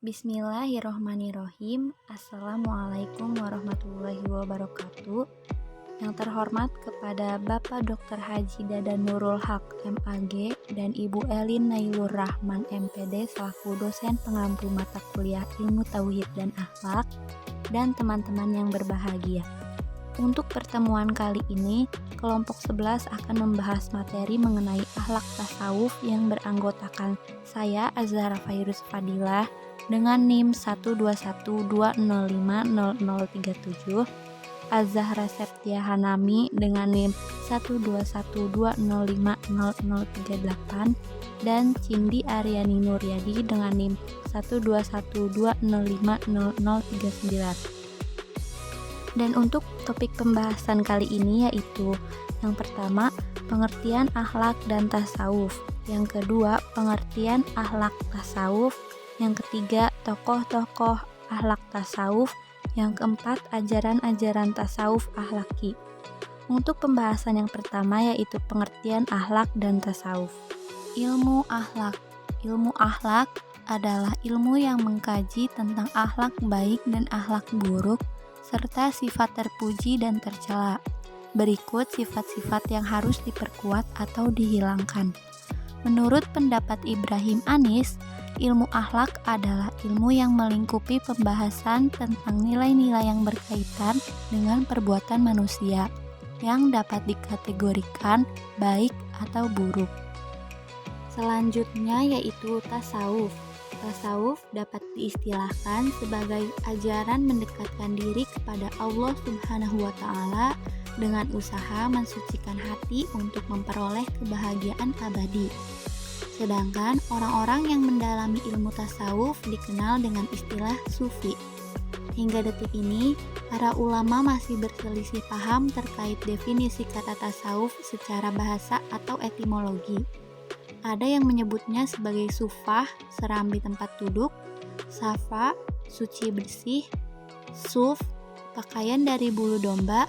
Bismillahirrohmanirrohim. Assalamualaikum warahmatullahi wabarakatuh. Yang terhormat kepada Bapak Dr. Haji Dadan Nurul Haq MAG dan Ibu Elin Nailur Rahman MPD selaku dosen pengampu mata kuliah Ilmu Tauhid dan Akhlak, dan teman-teman yang berbahagia. Untuk pertemuan kali ini, kelompok 11 akan membahas materi mengenai akhlak tasawuf yang beranggotakan saya Azhara Fairuz Fadilah dengan NIM 12120500037, Azhara Septia Hanami dengan NIM 12120500038, dan Cindi Aryani Nuryadi dengan NIM 12120500039. Dan untuk topik pembahasan kali ini yaitu yang pertama, pengertian akhlak dan tasawuf. Yang kedua, pengertian akhlak tasawuf. Yang ketiga, tokoh-tokoh akhlak tasawuf. Yang keempat, ajaran-ajaran tasawuf akhlaki. Untuk pembahasan yang pertama yaitu pengertian akhlak dan tasawuf. Ilmu akhlak. Ilmu akhlak adalah ilmu yang mengkaji tentang akhlak baik dan akhlak buruk serta sifat terpuji dan tercela. Berikut sifat-sifat yang harus diperkuat atau dihilangkan. Menurut pendapat Ibrahim Anis, ilmu akhlak adalah ilmu yang melingkupi pembahasan tentang nilai-nilai yang berkaitan dengan perbuatan manusia yang dapat dikategorikan baik atau buruk. Selanjutnya yaitu tasawuf. Tasawuf dapat diistilahkan sebagai ajaran mendekatkan diri kepada Allah Subhanahu wa Ta'ala dengan usaha mensucikan hati untuk memperoleh kebahagiaan abadi. Sedangkan orang-orang yang mendalami ilmu tasawuf dikenal dengan istilah sufi. Hingga detik ini, para ulama masih berselisih paham terkait definisi kata tasawuf secara bahasa atau etimologi. Ada yang menyebutnya sebagai sufah, serambi tempat duduk, safa, suci bersih, suf, pakaian dari bulu domba,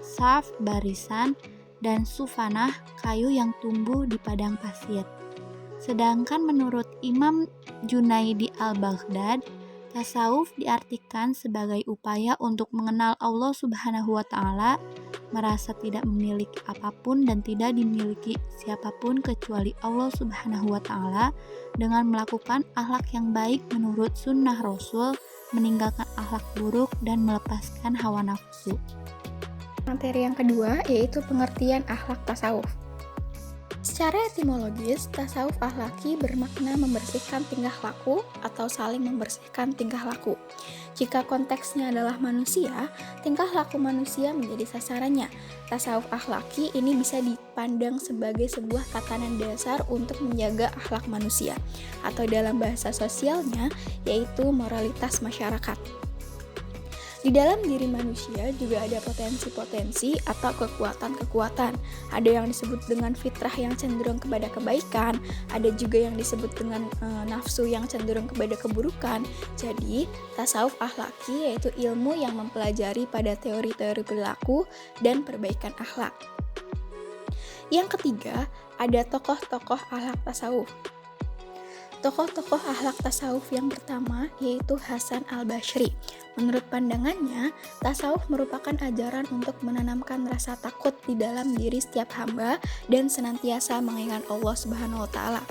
saf, barisan, dan sufanah, kayu yang tumbuh di padang pasir. Sedangkan menurut Imam Junaidi al-Baghdad, tasawuf diartikan sebagai upaya untuk mengenal Allah Subhanahu wa Ta'ala, merasa tidak memiliki apapun dan tidak dimiliki siapapun kecuali Allah Subhanahu wa Ta'ala dengan melakukan akhlak yang baik menurut sunnah Rasul, meninggalkan akhlak buruk dan melepaskan hawa nafsu. Materi yang kedua yaitu pengertian akhlak tasawuf. Secara etimologis, tasawuf akhlaki bermakna membersihkan tingkah laku atau saling membersihkan tingkah laku. Jika konteksnya adalah manusia, tingkah laku manusia menjadi sasarannya. Tasawuf akhlaki ini bisa dipandang sebagai sebuah tatanan dasar untuk menjaga akhlak manusia, atau dalam bahasa sosialnya yaitu moralitas masyarakat. Di dalam diri manusia juga ada potensi-potensi atau kekuatan-kekuatan. Ada yang disebut dengan fitrah yang cenderung kepada kebaikan, ada juga yang disebut dengan nafsu yang cenderung kepada keburukan. Jadi, tasawuf akhlaki yaitu ilmu yang mempelajari pada teori-teori perilaku dan perbaikan akhlak. Yang ketiga, ada tokoh-tokoh akhlak tasawuf. Tokoh-tokoh akhlak tasawuf yang pertama yaitu Hasan al-Bashri. Menurut pandangannya, tasawuf merupakan ajaran untuk menanamkan rasa takut di dalam diri setiap hamba dan senantiasa mengingat Allah Subhanahu wa Ta'ala.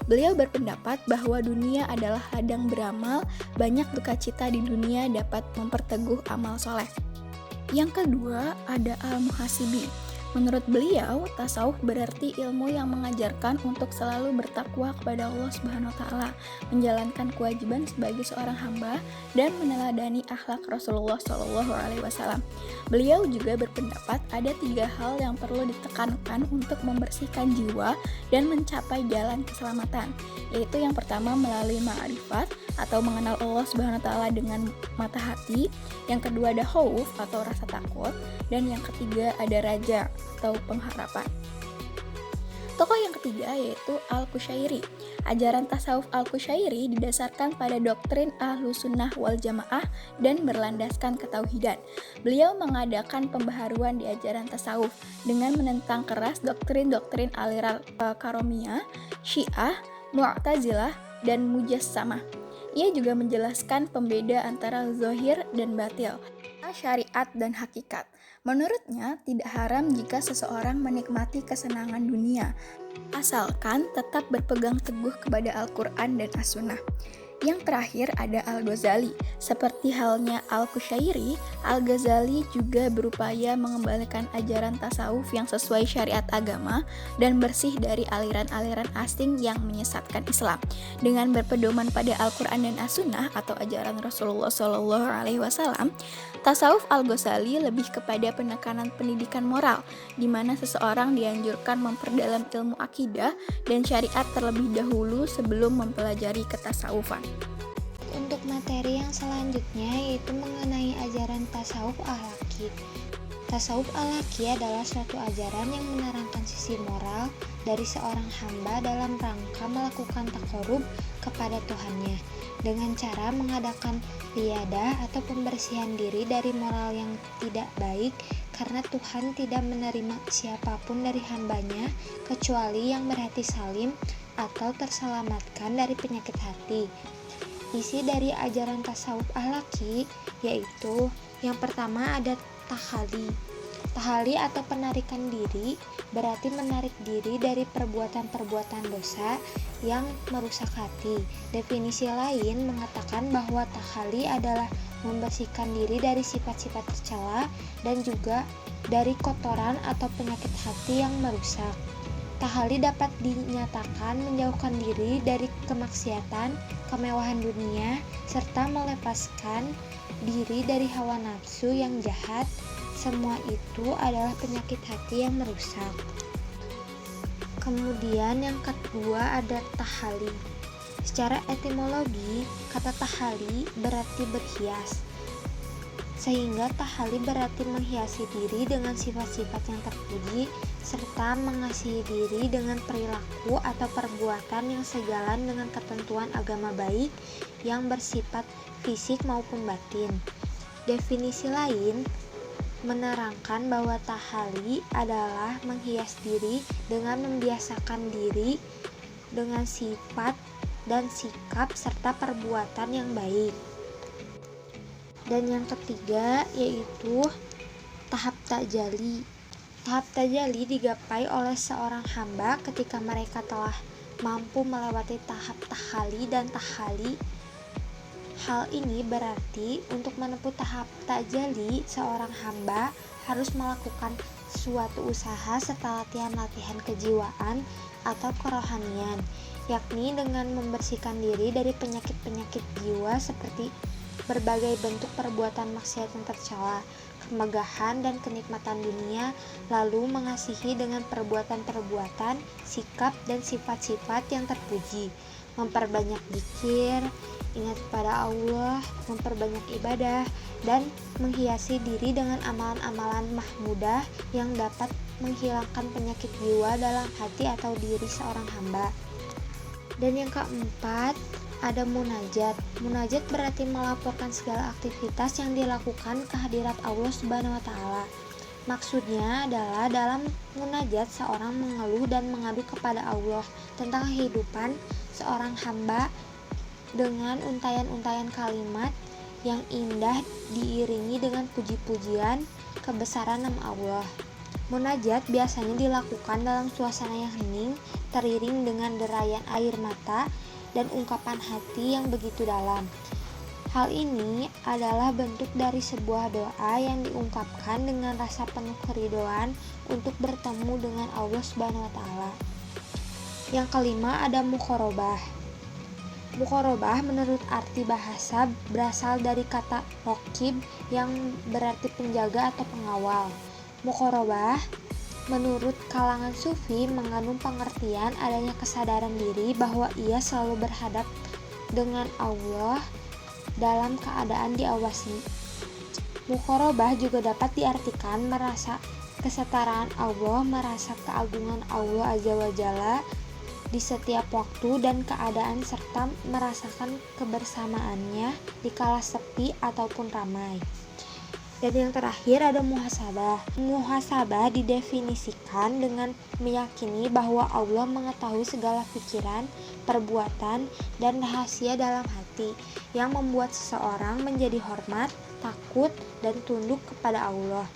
Beliau berpendapat bahwa dunia adalah ladang beramal, banyak duka cita di dunia dapat memperteguh amal soleh. Yang kedua ada al-Muhasibi. Menurut beliau, tasawuf berarti ilmu yang mengajarkan untuk selalu bertakwa kepada Allah Subhanahu wa Ta'ala, menjalankan kewajiban sebagai seorang hamba, dan meneladani akhlak Rasulullah SAW. Beliau juga berpendapat ada 3 hal yang perlu ditekankan untuk membersihkan jiwa dan mencapai jalan keselamatan, yaitu yang pertama melalui ma'rifat atau mengenal Allah Subhanahu wa Ta'ala dengan mata hati, yang kedua ada khauf atau rasa takut, dan yang ketiga ada raja atau pengharapan. Tokoh yang ketiga yaitu Al-Qushairi. Ajaran tasawuf Al-Qushairi didasarkan pada doktrin Ahlus Sunnah wal Jamaah dan berlandaskan ketauhidan. Beliau mengadakan pembaharuan di ajaran tasawuf dengan menentang keras doktrin-doktrin aliran Karomiyah, Syiah, Mu'tazilah, dan Mujassamah. Ia juga menjelaskan pembeda antara zahir dan batil, syariat dan hakikat. Menurutnya, tidak haram jika seseorang menikmati kesenangan dunia, asalkan tetap berpegang teguh kepada Al-Quran dan As-Sunnah. Yang terakhir ada Al-Ghazali. Seperti halnya Al-Qushairi, Al-Ghazali juga berupaya mengembalikan ajaran tasawuf yang sesuai syariat agama dan bersih dari aliran-aliran asing yang menyesatkan Islam. Dengan berpedoman pada Al-Quran dan As-Sunnah atau ajaran Rasulullah SAW, tasawuf Al-Ghazali lebih kepada penekanan pendidikan moral, di mana seseorang dianjurkan memperdalam ilmu akidah dan syariat terlebih dahulu sebelum mempelajari ketasawufan. Untuk materi yang selanjutnya yaitu mengenai ajaran tasawuf al-laki. Tasawuf al-laki adalah suatu ajaran yang menerangkan sisi moral dari seorang hamba dalam rangka melakukan taqarrub kepada Tuhannya dengan cara mengadakan riyadah atau pembersihan diri dari moral yang tidak baik, karena Tuhan tidak menerima siapapun dari hambanya kecuali yang berhati salim atau terselamatkan dari penyakit hati. Isi dari ajaran tasawuf al-laki yaitu yang pertama ada tahali. Tahali atau penarikan diri berarti menarik diri dari perbuatan-perbuatan dosa yang merusak hati. Definisi lain mengatakan bahwa tahali adalah membersihkan diri dari sifat-sifat tercela dan juga dari kotoran atau penyakit hati yang merusak. Tahali dapat dinyatakan menjauhkan diri dari kemaksiatan, kemewahan dunia, serta melepaskan diri dari hawa nafsu yang jahat. Semua itu adalah penyakit hati yang merusak. Kemudian yang kedua ada tahali. Secara etimologi, kata tahali berarti berhias. Sehingga tahali berarti menghiasi diri dengan sifat-sifat yang terpuji serta mengasihi diri dengan perilaku atau perbuatan yang sejalan dengan ketentuan agama baik yang bersifat fisik maupun batin. Definisi lain menerangkan bahwa tahali adalah menghias diri dengan membiasakan diri dengan sifat dan sikap serta perbuatan yang baik. Dan yang ketiga yaitu tahap tajalli. Tahap tajalli digapai oleh seorang hamba ketika mereka telah mampu melewati tahap tahali dan tahali. Hal ini berarti untuk menempuh tahap tajalli, seorang hamba harus melakukan suatu usaha serta latihan-latihan kejiwaan atau kerohanian, yakni dengan membersihkan diri dari penyakit-penyakit jiwa seperti berbagai bentuk perbuatan maksiat yang tercela, kemegahan dan kenikmatan dunia, lalu mengasihi dengan perbuatan-perbuatan, sikap dan sifat-sifat yang terpuji, memperbanyak zikir, ingat kepada Allah, memperbanyak ibadah, dan menghiasi diri dengan amalan-amalan mahmudah yang dapat menghilangkan penyakit jiwa dalam hati atau diri seorang hamba. Dan yang keempat ada munajat. Munajat berarti melaporkan segala aktivitas yang dilakukan ke hadirat Allah Subhanahu wa taala. Maksudnya adalah dalam munajat seorang mengeluh dan mengadu kepada Allah tentang kehidupan seorang hamba dengan untayan-untayan kalimat yang indah diiringi dengan puji-pujian kebesaran nama Allah. Munajat biasanya dilakukan dalam suasana yang hening, teriring dengan derayan air mata dan ungkapan hati yang begitu dalam. Hal ini adalah bentuk dari sebuah doa yang diungkapkan dengan rasa penuh keridhaan untuk bertemu dengan Allah Subhanahu wa taala. Yang kelima ada muqarabah. Muqarabah menurut arti bahasa berasal dari kata raqib yang berarti penjaga atau pengawal. Muqarabah menurut kalangan sufi mengandung pengertian adanya kesadaran diri bahwa ia selalu berhadap dengan Allah dalam keadaan diawasi. Muqarabah juga dapat diartikan merasa kesetaraan Allah, merasa keagungan Allah Azza wa Jalla di setiap waktu dan keadaan serta merasakan kebersamaannya di kala sepi ataupun ramai. Dan yang terakhir ada muhasabah. Muhasabah didefinisikan dengan meyakini bahwa Allah mengetahui segala pikiran, perbuatan, dan rahasia dalam hati yang membuat seseorang menjadi hormat, takut, dan tunduk kepada Allah.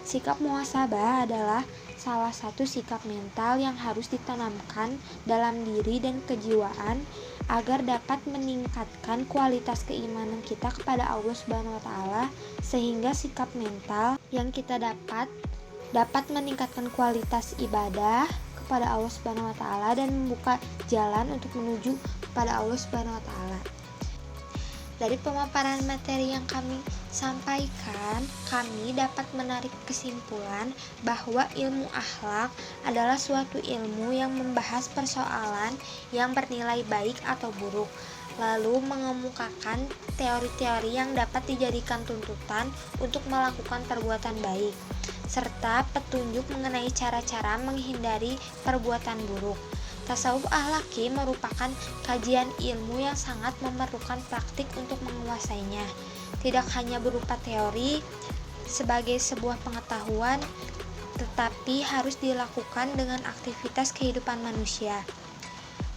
Sikap muhasabah adalah salah satu sikap mental yang harus ditanamkan dalam diri dan kejiwaan agar dapat meningkatkan kualitas keimanan kita kepada Allah Subhanahu wa taala, sehingga sikap mental yang kita dapat meningkatkan kualitas ibadah kepada Allah Subhanahu wa taala dan membuka jalan untuk menuju kepada Allah Subhanahu wa taala. Dari pemaparan materi yang kami sampaikan, kami dapat menarik kesimpulan bahwa ilmu akhlak adalah suatu ilmu yang membahas persoalan yang bernilai baik atau buruk, lalu mengemukakan teori-teori yang dapat dijadikan tuntutan untuk melakukan perbuatan baik, serta petunjuk mengenai cara-cara menghindari perbuatan buruk. Tasawuf akhlaki merupakan kajian ilmu yang sangat memerlukan praktik untuk menguasainya. Tidak hanya berupa teori sebagai sebuah pengetahuan, tetapi harus dilakukan dengan aktivitas kehidupan manusia.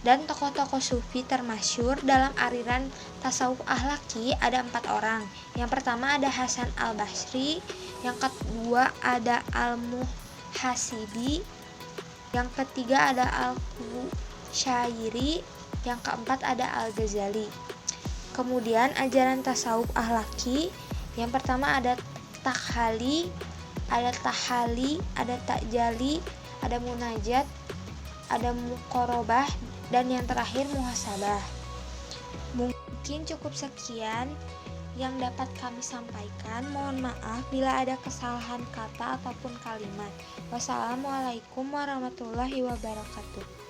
Dan tokoh-tokoh sufi termasyhur dalam aliran tasawuf akhlaki ada 4 orang. Yang pertama ada Hasan al-Basri, yang kedua ada Al-Muhasibi, yang ketiga ada Al-Qushairi, yang keempat ada Al-Ghazali. Kemudian ajaran tasawuf akhlaki, yang pertama ada takhali, ada tahali, ada takjali, ada munajat, ada muqarabah, dan yang terakhir muhasabah. Mungkin cukup sekian yang dapat kami sampaikan. Mohon maaf bila ada kesalahan kata ataupun kalimat. Wassalamualaikum warahmatullahi wabarakatuh.